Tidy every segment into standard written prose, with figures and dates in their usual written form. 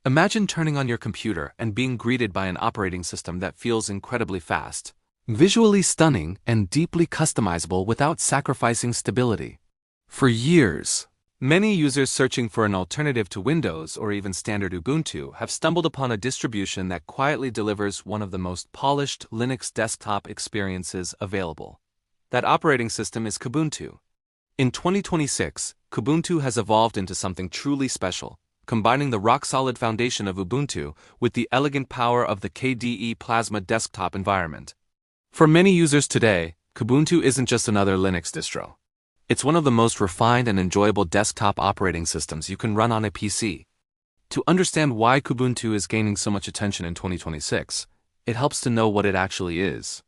Imagine turning on your computer and being greeted by an operating system that feels incredibly fast, visually stunning, and deeply customizable without sacrificing stability. For years, many users searching for an alternative to Windows or even standard Ubuntu have stumbled upon a distribution that quietly delivers one of the most polished Linux desktop experiences available. That operating system is Kubuntu. In 2026, Kubuntu has evolved into something truly special, combining the rock-solid foundation of Ubuntu with the elegant power of the KDE Plasma desktop environment. For many users today, Kubuntu isn't just another Linux distro. It's one of the most refined and enjoyable desktop operating systems you can run on a PC. To understand why Kubuntu is gaining so much attention in 2026, it helps to know what it actually is.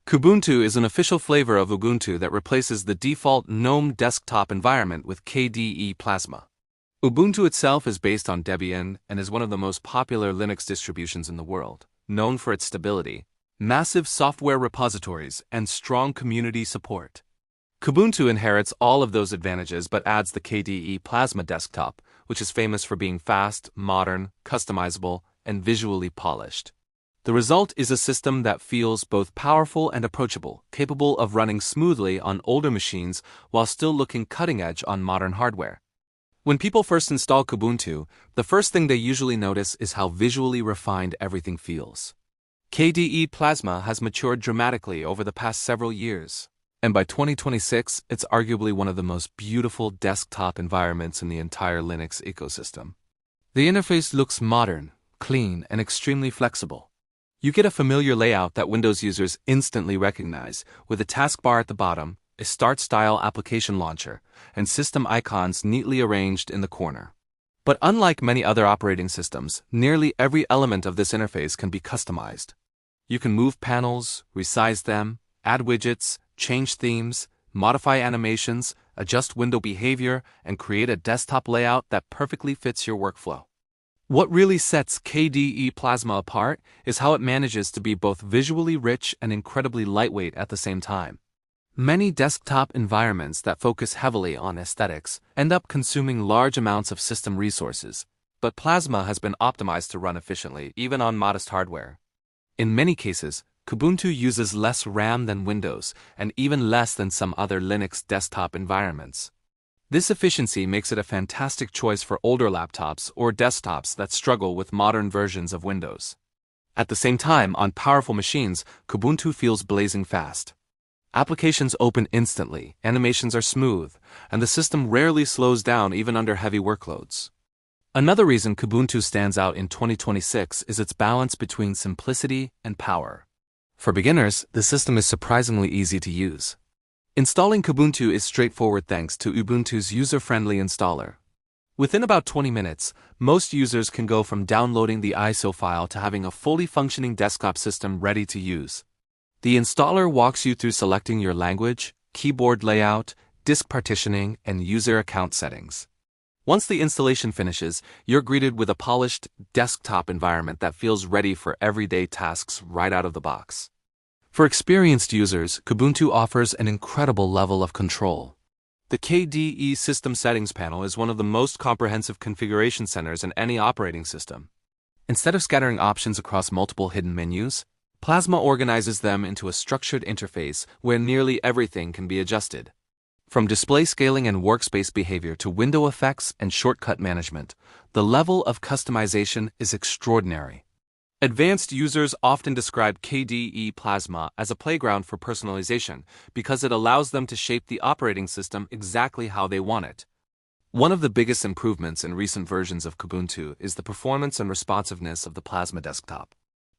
Kubuntu is an official flavor of Ubuntu that replaces the default GNOME desktop environment with KDE Plasma. Ubuntu itself is based on Debian and is one of the most popular Linux distributions in the world, known for its stability, massive software repositories, and strong community support. Kubuntu inherits all of those advantages but adds the KDE Plasma desktop, which is famous for being fast, modern, customizable, and visually polished. The result is a system that feels both powerful and approachable, capable of running smoothly on older machines while still looking cutting-edge on modern hardware. When people first install Kubuntu, the first thing they usually notice is how visually refined everything feels. KDE Plasma has matured dramatically over the past several years, and by 2026, it's arguably one of the most beautiful desktop environments in the entire Linux ecosystem. The interface looks modern, clean, and extremely flexible. You get a familiar layout that Windows users instantly recognize, with a taskbar at the bottom, a Start-style application launcher, and system icons neatly arranged in the corner. But unlike many other operating systems, nearly every element of this interface can be customized. You can move panels, resize them, add widgets, change themes, modify animations, adjust window behavior, and create a desktop layout that perfectly fits your workflow. What really sets KDE Plasma apart is how it manages to be both visually rich and incredibly lightweight at the same time. Many desktop environments that focus heavily on aesthetics end up consuming large amounts of system resources, but Plasma has been optimized to run efficiently even on modest hardware. In many cases, Kubuntu uses less RAM than Windows and even less than some other Linux desktop environments. This efficiency makes it a fantastic choice for older laptops or desktops that struggle with modern versions of Windows. At the same time, on powerful machines, Kubuntu feels blazing fast. Applications open instantly, animations are smooth, and the system rarely slows down even under heavy workloads. Another reason Kubuntu stands out in 2026 is its balance between simplicity and power. For beginners, the system is surprisingly easy to use. Installing Kubuntu is straightforward thanks to Ubuntu's user-friendly installer. Within about 20 minutes, most users can go from downloading the ISO file to having a fully functioning desktop system ready to use. The installer walks you through selecting your language, keyboard layout, disk partitioning, and user account settings. Once the installation finishes, you're greeted with a polished desktop environment that feels ready for everyday tasks right out of the box. For experienced users, Kubuntu offers an incredible level of control. The KDE System Settings panel is one of the most comprehensive configuration centers in any operating system. Instead of scattering options across multiple hidden menus, Plasma organizes them into a structured interface where nearly everything can be adjusted. From display scaling and workspace behavior to window effects and shortcut management, the level of customization is extraordinary. Advanced users often describe KDE Plasma as a playground for personalization because it allows them to shape the operating system exactly how they want it. One of the biggest improvements in recent versions of Kubuntu is the performance and responsiveness of the Plasma desktop.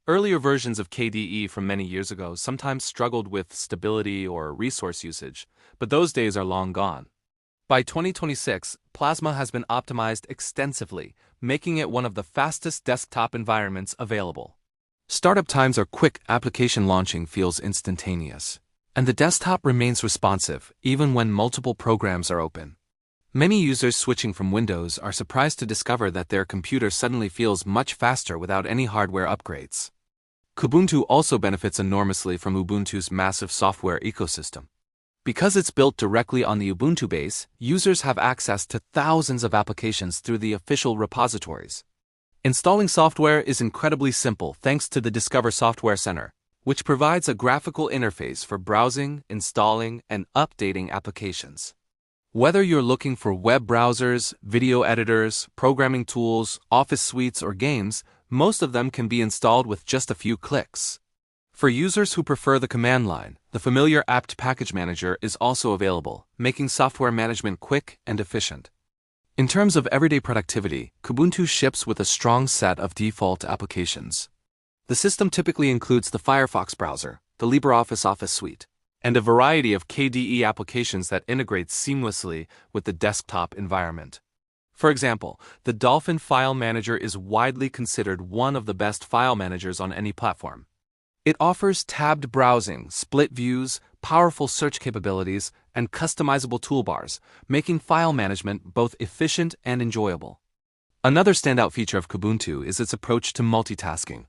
Earlier versions of KDE from many years ago sometimes struggled with stability or resource usage, but those days are long gone. By 2026, Plasma has been optimized extensively, making it one of the fastest desktop environments available. Startup times are quick, application launching feels instantaneous, and the desktop remains responsive even when multiple programs are open. Many users switching from Windows are surprised to discover that their computer suddenly feels much faster without any hardware upgrades. Kubuntu also benefits enormously from Ubuntu's massive software ecosystem. Because it's built directly on the Ubuntu base, users have access to thousands of applications through the official repositories. Installing software is incredibly simple thanks to the Discover Software Center, which provides a graphical interface for browsing, installing, and updating applications. Whether you're looking for web browsers, video editors, programming tools, office suites, or games, most of them can be installed with just a few clicks. For users who prefer the command line, the familiar apt package manager is also available, making software management quick and efficient. In terms of everyday productivity, Kubuntu ships with a strong set of default applications. The system typically includes the Firefox browser, the LibreOffice Office suite, and a variety of KDE applications that integrate seamlessly with the desktop environment. For example, the Dolphin File Manager is widely considered one of the best file managers on any platform. It offers tabbed browsing, split views, powerful search capabilities, and customizable toolbars, making file management both efficient and enjoyable. Another standout feature of Kubuntu is its approach to multitasking.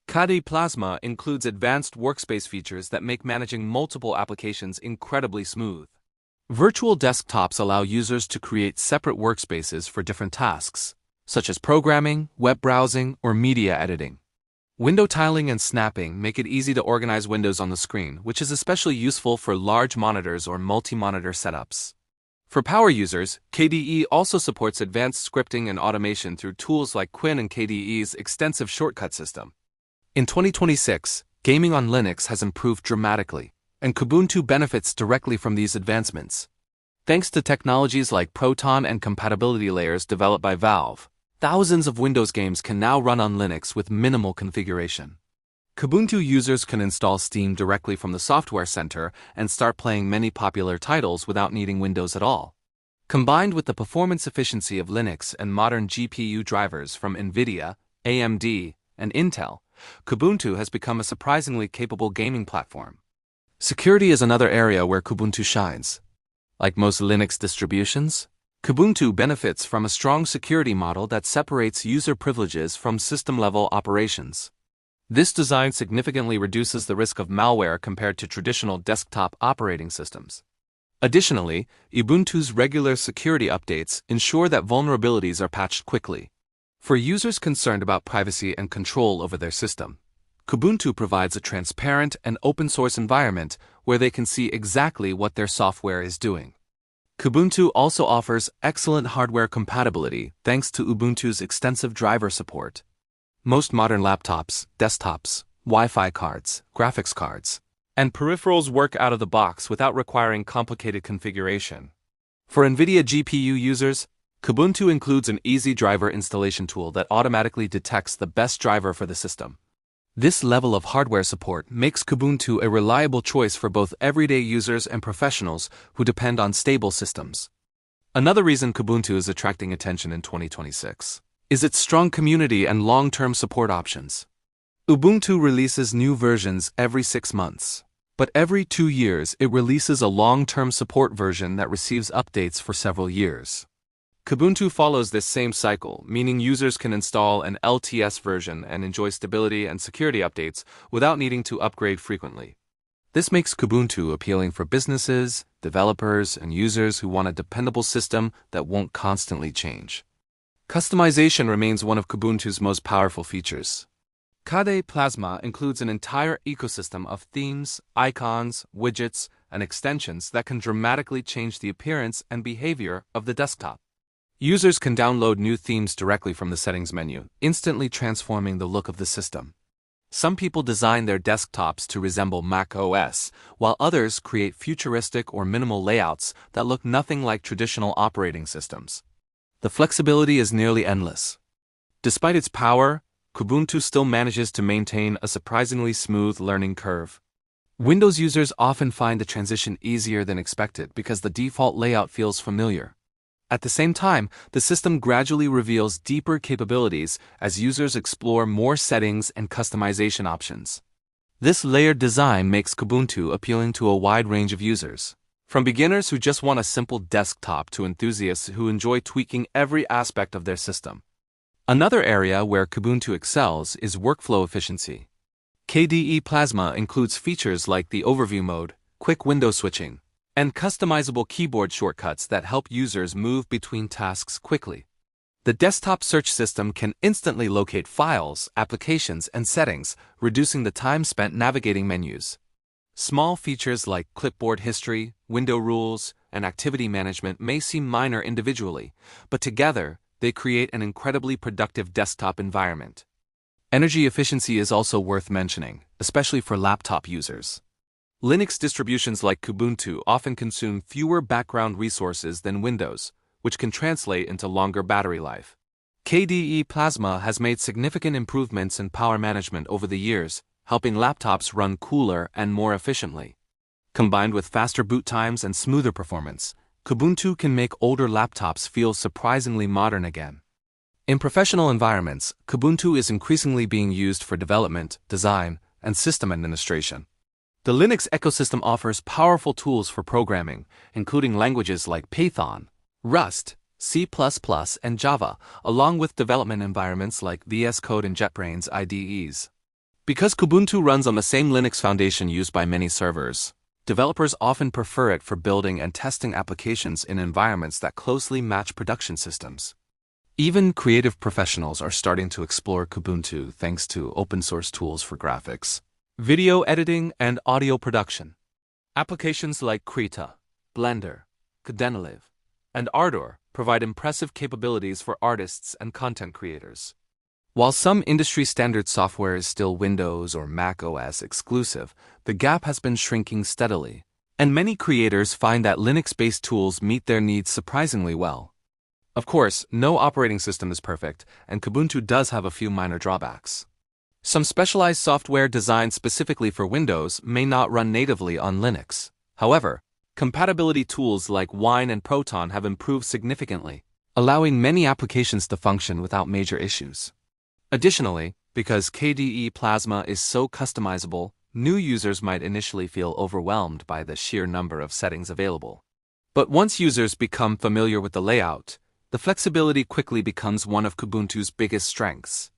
KDE Plasma includes advanced workspace features that make managing multiple applications incredibly smooth. Virtual desktops allow users to create separate workspaces for different tasks, such as programming, web browsing, or media editing. Window tiling and snapping make it easy to organize windows on the screen, which is especially useful for large monitors or multi-monitor setups. For power users, KDE also supports advanced scripting and automation through tools like Quinn and KDE's extensive shortcut system. In 2026, gaming on Linux has improved dramatically, and Kubuntu benefits directly from these advancements. Thanks to technologies like Proton and compatibility layers developed by Valve, thousands of Windows games can now run on Linux with minimal configuration. Kubuntu users can install Steam directly from the Software Center and start playing many popular titles without needing Windows at all. Combined with the performance efficiency of Linux and modern GPU drivers from NVIDIA, AMD, and Intel, Kubuntu has become a surprisingly capable gaming platform. Security is another area where Kubuntu shines. Like most Linux distributions, Kubuntu benefits from a strong security model that separates user privileges from system-level operations. This design significantly reduces the risk of malware compared to traditional desktop operating systems. Additionally, Ubuntu's regular security updates ensure that vulnerabilities are patched quickly. For users concerned about privacy and control over their system, Kubuntu provides a transparent and open-source environment where they can see exactly what their software is doing. Kubuntu also offers excellent hardware compatibility thanks to Ubuntu's extensive driver support. Most modern laptops, desktops, Wi-Fi cards, graphics cards, and peripherals work out of the box without requiring complicated configuration. For NVIDIA GPU users, Kubuntu includes an easy driver installation tool that automatically detects the best driver for the system. This level of hardware support makes Kubuntu a reliable choice for both everyday users and professionals who depend on stable systems. Another reason Kubuntu is attracting attention in 2026 is its strong community and long-term support options. Ubuntu releases new versions every 6 months, but every 2 years it releases a long-term support version that receives updates for several years. Kubuntu follows this same cycle, meaning users can install an LTS version and enjoy stability and security updates without needing to upgrade frequently. This makes Kubuntu appealing for businesses, developers, and users who want a dependable system that won't constantly change. Customization remains one of Kubuntu's most powerful features. KDE Plasma includes an entire ecosystem of themes, icons, widgets, and extensions that can dramatically change the appearance and behavior of the desktop. Users can download new themes directly from the settings menu, instantly transforming the look of the system. Some people design their desktops to resemble Mac OS, while others create futuristic or minimal layouts that look nothing like traditional operating systems. The flexibility is nearly endless. Despite its power, Kubuntu still manages to maintain a surprisingly smooth learning curve. Windows users often find the transition easier than expected because the default layout feels familiar. At the same time, the system gradually reveals deeper capabilities as users explore more settings and customization options. This layered design makes Kubuntu appealing to a wide range of users, from beginners who just want a simple desktop to enthusiasts who enjoy tweaking every aspect of their system. Another area where Kubuntu excels is workflow efficiency. KDE Plasma includes features like the overview mode, quick window switching, and customizable keyboard shortcuts that help users move between tasks quickly. The desktop search system can instantly locate files, applications, and settings, reducing the time spent navigating menus. Small features like clipboard history, window rules, and activity management may seem minor individually, but together, they create an incredibly productive desktop environment. Energy efficiency is also worth mentioning, especially for laptop users. Linux distributions like Kubuntu often consume fewer background resources than Windows, which can translate into longer battery life. KDE Plasma has made significant improvements in power management over the years, helping laptops run cooler and more efficiently. Combined with faster boot times and smoother performance, Kubuntu can make older laptops feel surprisingly modern again. In professional environments, Kubuntu is increasingly being used for development, design, and system administration. The Linux ecosystem offers powerful tools for programming, including languages like Python, Rust, C++, and Java, along with development environments like VS Code and JetBrains IDEs. Because Kubuntu runs on the same Linux foundation used by many servers, developers often prefer it for building and testing applications in environments that closely match production systems. Even creative professionals are starting to explore Kubuntu thanks to open-source tools for graphics, video editing, and audio production. Applications like Krita, Blender, Kdenlive, and Ardor provide impressive capabilities for artists and content creators. While some industry-standard software is still Windows or Mac OS exclusive, the gap has been shrinking steadily, and many creators find that Linux-based tools meet their needs surprisingly well. Of course, no operating system is perfect, and Kubuntu does have a few minor drawbacks. Some specialized software designed specifically for Windows may not run natively on Linux. However, compatibility tools like Wine and Proton have improved significantly, allowing many applications to function without major issues. Additionally, because KDE Plasma is so customizable, new users might initially feel overwhelmed by the sheer number of settings available. But once users become familiar with the layout, the flexibility quickly becomes one of Kubuntu's biggest strengths.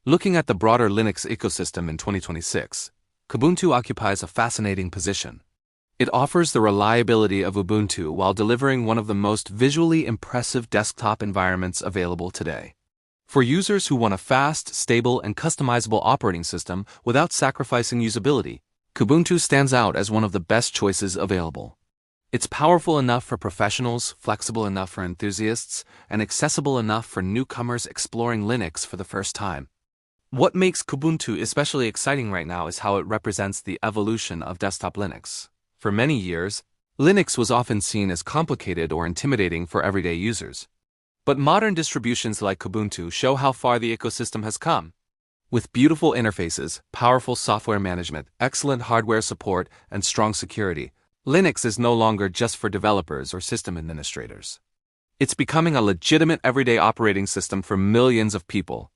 Looking at the broader Linux ecosystem in 2026, Kubuntu occupies a fascinating position. It offers the reliability of Ubuntu while delivering one of the most visually impressive desktop environments available today. For users who want a fast, stable, and customizable operating system without sacrificing usability, Kubuntu stands out as one of the best choices available. It's powerful enough for professionals, flexible enough for enthusiasts, and accessible enough for newcomers exploring Linux for the first time. What makes Kubuntu especially exciting right now is how it represents the evolution of desktop Linux. For many years, Linux was often seen as complicated or intimidating for everyday users. But modern distributions like Kubuntu show how far the ecosystem has come. With beautiful interfaces, powerful software management, excellent hardware support, and strong security, Linux is no longer just for developers or system administrators. It's becoming a legitimate everyday operating system for millions of people.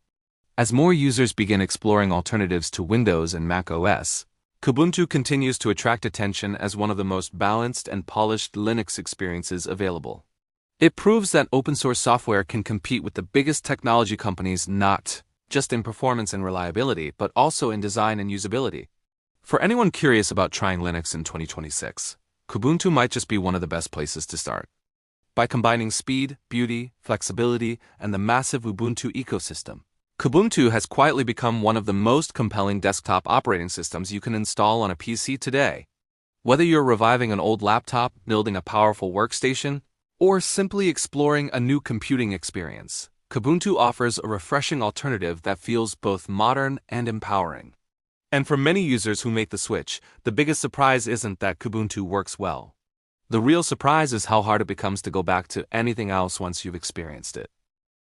As more users begin exploring alternatives to Windows and Mac OS, Kubuntu continues to attract attention as one of the most balanced and polished Linux experiences available. It proves that open-source software can compete with the biggest technology companies not just in performance and reliability, but also in design and usability. For anyone curious about trying Linux in 2026, Kubuntu might just be one of the best places to start. By combining speed, beauty, flexibility, and the massive Ubuntu ecosystem, Kubuntu has quietly become one of the most compelling desktop operating systems you can install on a PC today. Whether you're reviving an old laptop, building a powerful workstation, or simply exploring a new computing experience, Kubuntu offers a refreshing alternative that feels both modern and empowering. And for many users who make the switch, the biggest surprise isn't that Kubuntu works well. The real surprise is how hard it becomes to go back to anything else once you've experienced it.